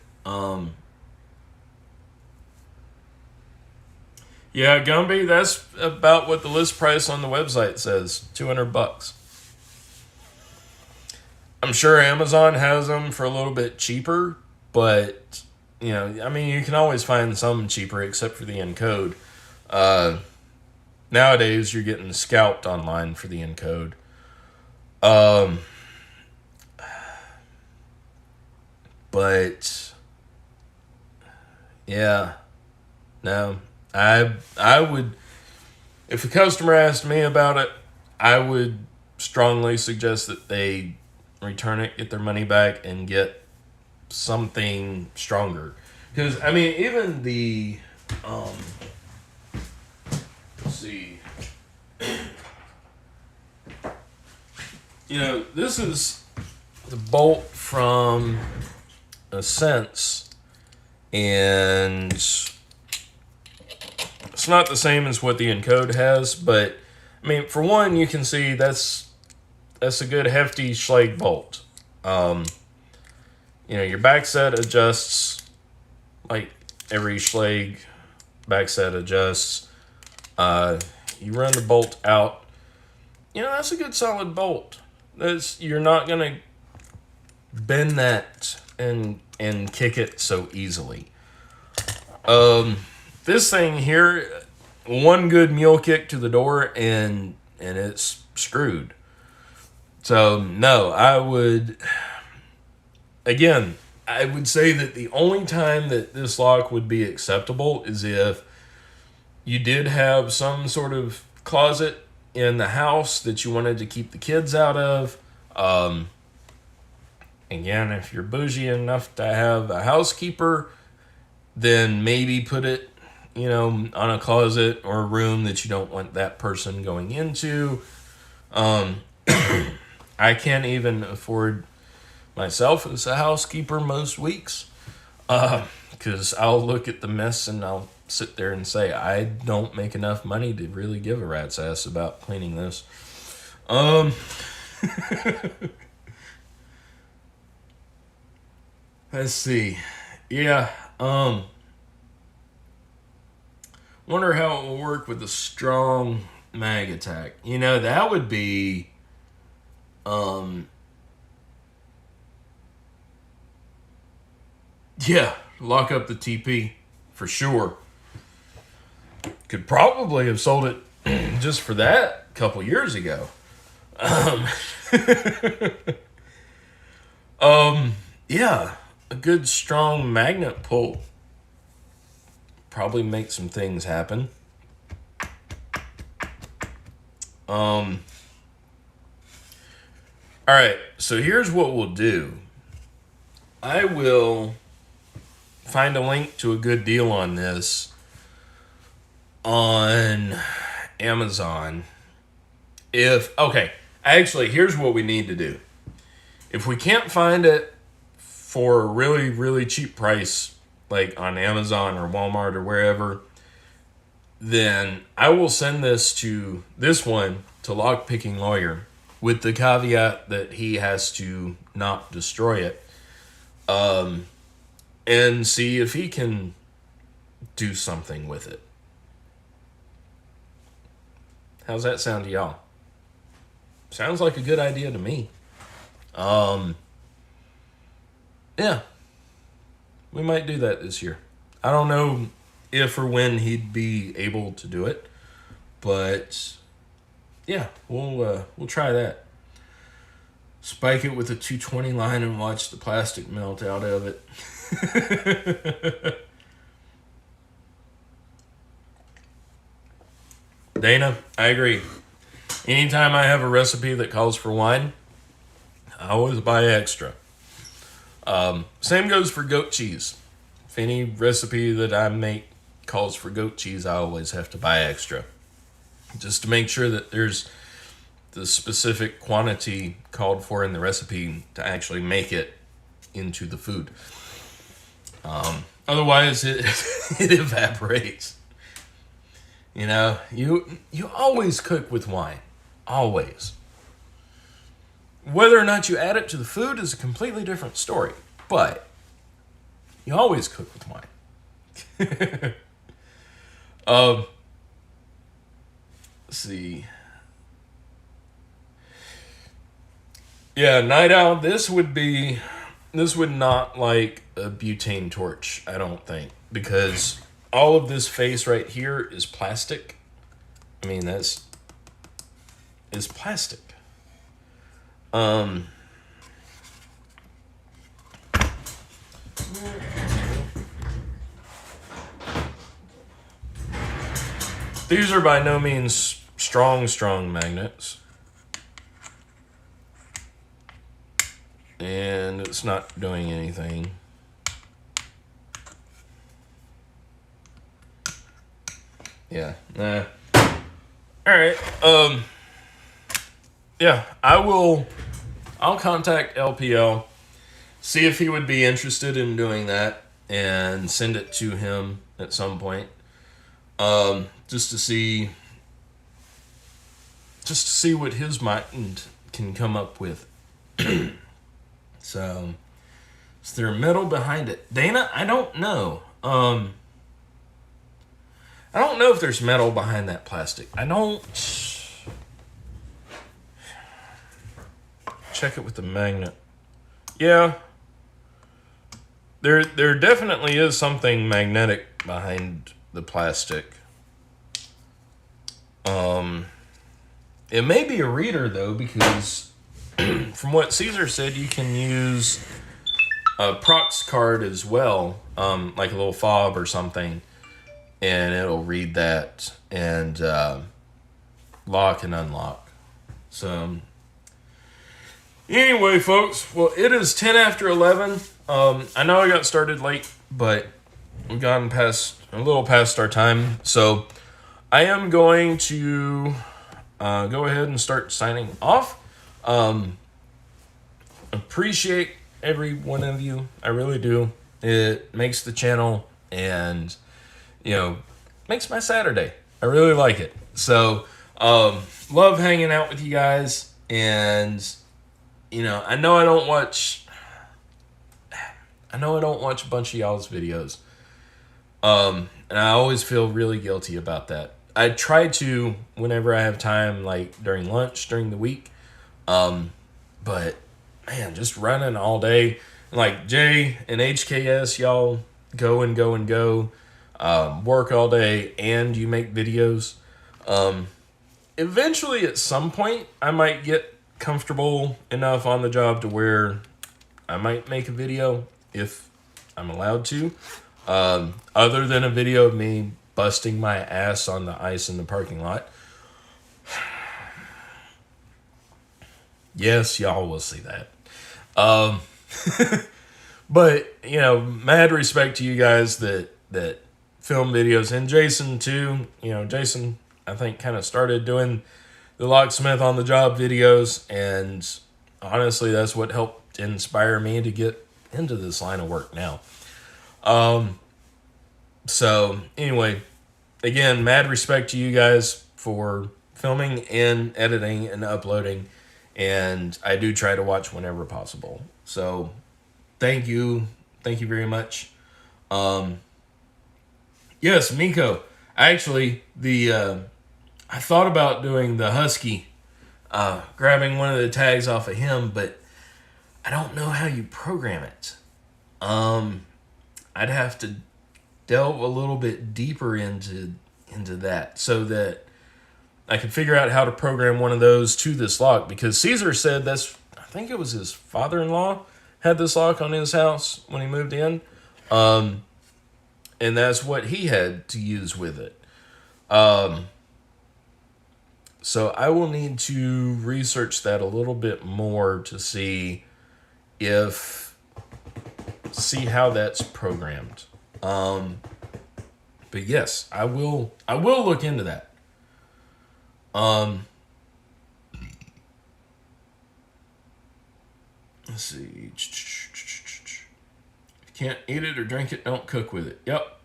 Yeah, Gumby, that's about what the list price on the website says, $200. I'm sure Amazon has them for a little bit cheaper, but I mean, you can always find some cheaper, except for the encode. Nowadays, you're getting scalped online for the encode. But yeah, no, I would, if a customer asked me about it, I would strongly suggest that they return it, get their money back, and get something stronger. Because I mean, even the let's see, this is the bolt from a Sense, and it's not the same as what the encode has, but I mean, for one, you can see that's a good hefty Schlage bolt. Your back set adjusts like every Schlage back set adjusts. You run the bolt out. That's a good solid bolt. You're not gonna bend that and kick it so easily. This thing here, one good mule kick to the door and it's screwed. So no, I would say that the only time that this lock would be acceptable is if you did have some sort of closet in the house that you wanted to keep the kids out of. Again, if you're bougie enough to have a housekeeper, then maybe put it on a closet or a room that you don't want that person going into. I can't even afford myself as a housekeeper most weeks, because I'll look at the mess and I'll sit there and say, I don't make enough money to really give a rat's ass about cleaning this. Let's see. Yeah. Wonder how it will work with a strong mag attack. That would be yeah, lock up the TP for sure. Could probably have sold it just for that a couple years ago. Yeah, a good strong magnet pull probably make some things happen. All right, so here's what we'll do. I will find a link to a good deal on this on Amazon. Actually, here's what we need to do. If we can't find it for a really, really cheap price, like on Amazon or Walmart or wherever, then I will send this one to LockPicking Lawyer with the caveat that he has to not destroy it, and see if he can do something with it. How's that sound to y'all? Sounds like a good idea to me. Yeah. We might do that this year. I don't know if or when he'd be able to do it, but yeah, we'll try that. Spike it with a 220 line and watch the plastic melt out of it. Dana, I agree. Anytime I have a recipe that calls for wine, I always buy extra. Same goes for goat cheese. If any recipe that I make calls for goat cheese, I always have to buy extra, just to make sure that there's the specific quantity called for in the recipe to actually make it into the food. Otherwise, it evaporates. You always cook with wine. Always. Whether or not you add it to the food is a completely different story. But you always cook with wine. Let's see. Yeah, Night Owl, this would not like a butane torch, I don't think. Because all of this face right here is plastic. I mean, is plastic. These are by no means strong magnets. And it's not doing anything. Yeah, nah. Alright, yeah, I'll contact LPL, see if he would be interested in doing that, and send it to him at some point. Just to see what his mind can come up with. So, is there metal behind it? Dana, I don't know. I don't know if there's metal behind that plastic. I don't. Check it with the magnet. Yeah. There definitely is something magnetic behind the plastic. It may be a reader though, because from what Caesar said, you can use a prox card as well, like a little fob or something, and it'll read that and lock and unlock. So anyway, folks, well, it is 10 after 11. I know I got started late, but we've gone a little past our time, so I am going to go ahead and start signing off. Appreciate every one of you. I really do. It makes the channel and, makes my Saturday. I really like it. So, love hanging out with you guys. And, I know I don't watch a bunch of y'all's videos. And I always feel really guilty about that. I try to whenever I have time, like during lunch, during the week. But man, just running all day. Like Jay and HKS, y'all go and go and go. Work all day and you make videos. Eventually, at some point, I might get comfortable enough on the job to where I might make a video if I'm allowed to. Other than a video of me busting my ass on the ice in the parking lot. Yes, y'all will see that. But, mad respect to you guys that film videos. And Jason, too. Jason, I think, kind of started doing the locksmith on the job videos. And honestly, that's what helped inspire me to get into this line of work now. So, anyway, again, mad respect to you guys for filming and editing and uploading. And I do try to watch whenever possible. So, thank you. Thank you very much. Yes, Miko. Actually, I thought about doing the Husky, grabbing one of the tags off of him, but I don't know how you program it. I'd have to delve a little bit deeper into that so that I could figure out how to program one of those to this lock, because Caesar said I think it was his father-in-law had this lock on his house when he moved in. And that's what he had to use with it. So I will need to research that a little bit more to see how that's programmed. But yes, I will look into that. Let's see. If you can't eat it or drink it, don't cook with it. Yep.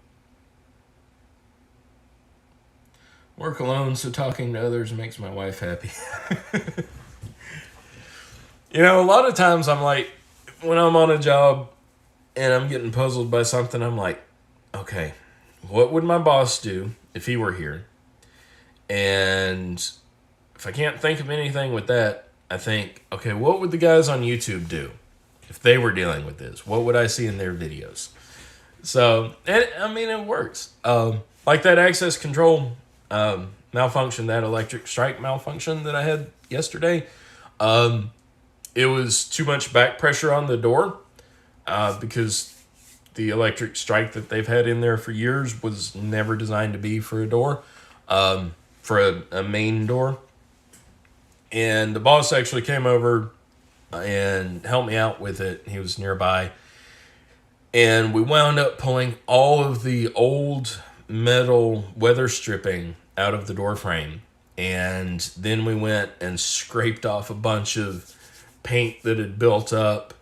Work alone, so talking to others makes my wife happy. A lot of times I'm like, when I'm on a job and I'm getting puzzled by something, I'm like, okay, what would my boss do if he were here? And if I can't think of anything with that, I think, okay, what would the guys on YouTube do if they were dealing with this? What would I see in their videos? So, it works. Like that access control malfunction, that electric strike malfunction that I had yesterday. It was too much back pressure on the door because the electric strike that they've had in there for years was never designed to be for a door, for a main door. And the boss actually came over and helped me out with it. He was nearby. And we wound up pulling all of the old metal weather stripping out of the door frame. And then we went and scraped off a bunch of paint that had built up.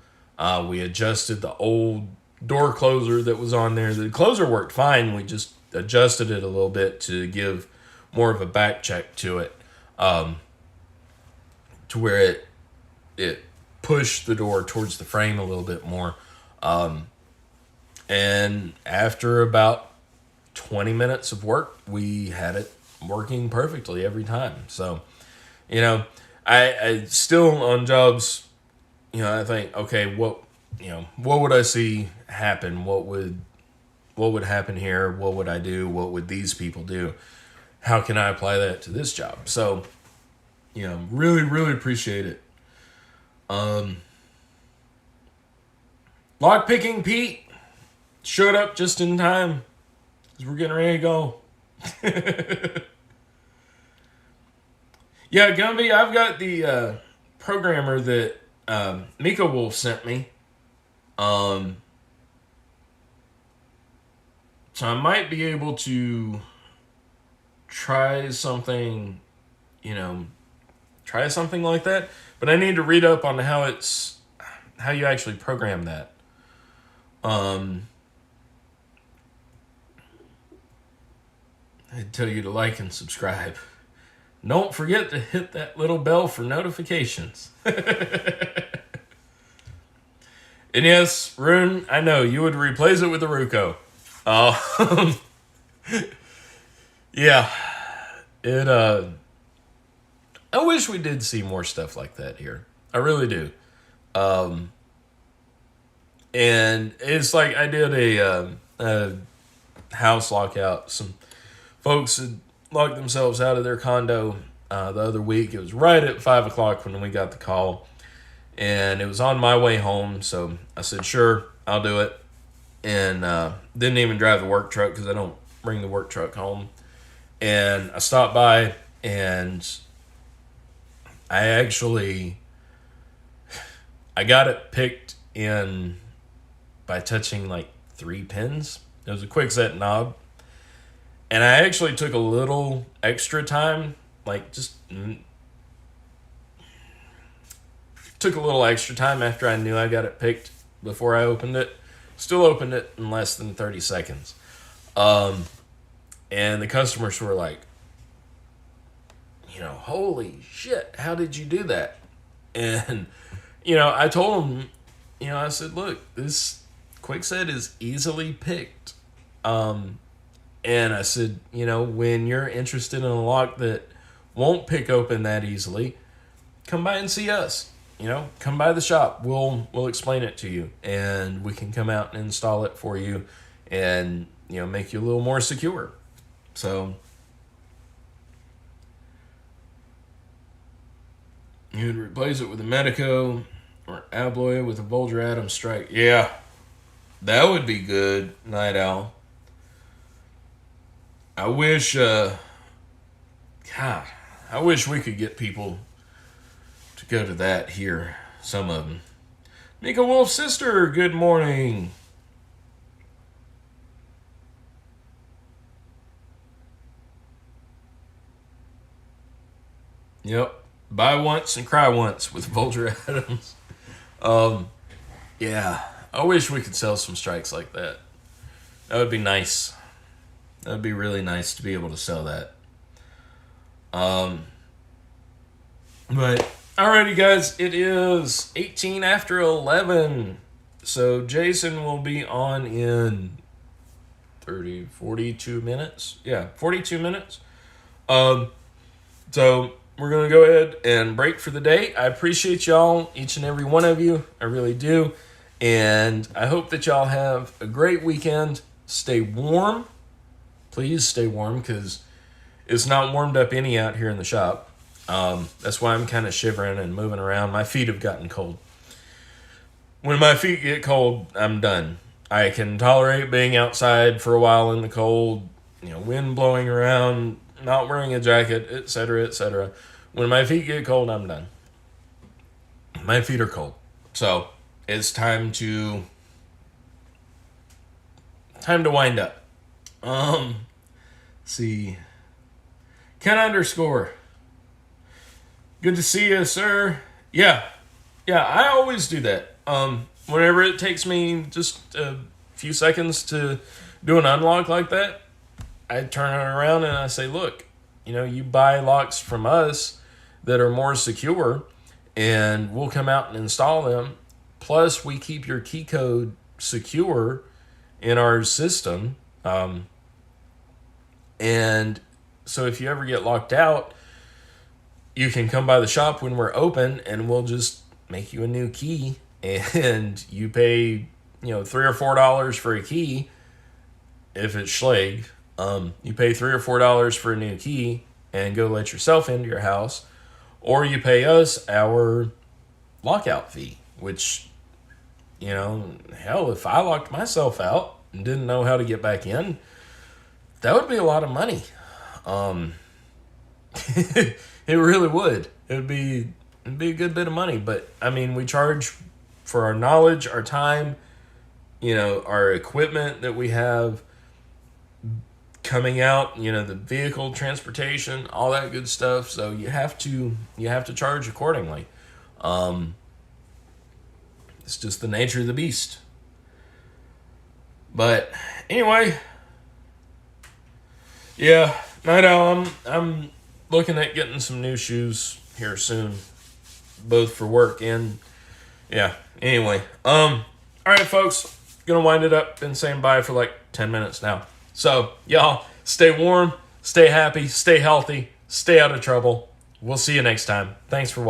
We adjusted the old door closer that was on there. The closer worked fine. We just adjusted it a little bit to give more of a back check to it. To where it pushed the door towards the frame a little bit more. And after about 20 minutes of work, we had it working perfectly every time. So, I still on jobs, I think, okay, what would I see happen? What would happen here? What would I do? What would these people do? How can I apply that to this job? So, really, really appreciate it. LockPicking Pete showed up just in time because we're getting ready to go. Yeah, Gumby, I've got the programmer that Miko Wolf sent me. So I might be able to try something, try something like that. But I need to read up on how you actually program that. I'd tell you to like and subscribe. Don't forget to hit that little bell for notifications. And yes, Rune, I know you would replace it with a Ruko. Yeah, I wish we did see more stuff like that here. I really do. And it's like I did a house lockout. Some folks had locked themselves out of their condo the other week. It was right at 5 o'clock when we got the call. And it was on my way home. So I said, sure, I'll do it. And didn't even drive the work truck because I don't bring the work truck home. And I stopped by and I got it picked in by touching like 3 pins. It was a quick set knob. And I actually took a little extra time, took a little extra time after I knew I got it picked before I opened it. Still opened it in less than 30 seconds. And the customers were like, holy shit, how did you do that? And, I told them, I said, look, this quickset is easily picked. And I said, when you're interested in a lock that won't pick open that easily, come by and see us. Come by the shop. We'll explain it to you, and we can come out and install it for you, and make you a little more secure. So you would replace it with a Medico or Alloy with a Volger Atom Strike. Yeah, that would be good, Night Owl. I wish, I wish we could get people to go to that here. Some of them. Mika Wolf's sister, good morning. Yep. Buy once and cry once with Volger Adams. Yeah. I wish we could sell some strikes like that. That would be nice. That would be really nice to be able to sell that. But alrighty, guys, it is 18 after 11. So Jason will be on in 42 minutes. Yeah, 42 minutes. So we're going to go ahead and break for the day. I appreciate y'all, each and every one of you. I really do. And I hope that y'all have a great weekend. Stay warm. Please stay warm because it's not warmed up any out here in the shop. That's why I'm kind of shivering and moving around. My feet have gotten cold. When my feet get cold, I'm done. I can tolerate being outside for a while in the cold, wind blowing around, not wearing a jacket, etc., etc. When my feet get cold, I'm done. My feet are cold. So it's time to wind up. See. Ken _ good to see you, sir. Yeah, I always do that. Whenever it takes me just a few seconds to do an unlock like that, I turn it around and I say, look, you buy locks from us that are more secure, and we'll come out and install them. Plus, we keep your key code secure in our system. And so if you ever get locked out, you can come by the shop when we're open, and we'll just make you a new key, and you pay, $3 or $4 for a key. If it's Schleg, you pay $3 or $4 for a new key and go let yourself into your house, or you pay us our lockout fee, which, hell, if I locked myself out and didn't know how to get back in, that would be a lot of money. It really would. It'd be a good bit of money. But, we charge for our knowledge, our time, our equipment that we have. coming out, the vehicle transportation, all that good stuff. So you have to charge accordingly. It's just the nature of the beast. But anyway, yeah, Night Owl, I'm looking at getting some new shoes here soon, both for work and yeah. Anyway, all right, folks, gonna wind it up. Been saying bye for like 10 minutes now. So y'all stay warm, stay happy, stay healthy, stay out of trouble. We'll see you next time. Thanks for watching.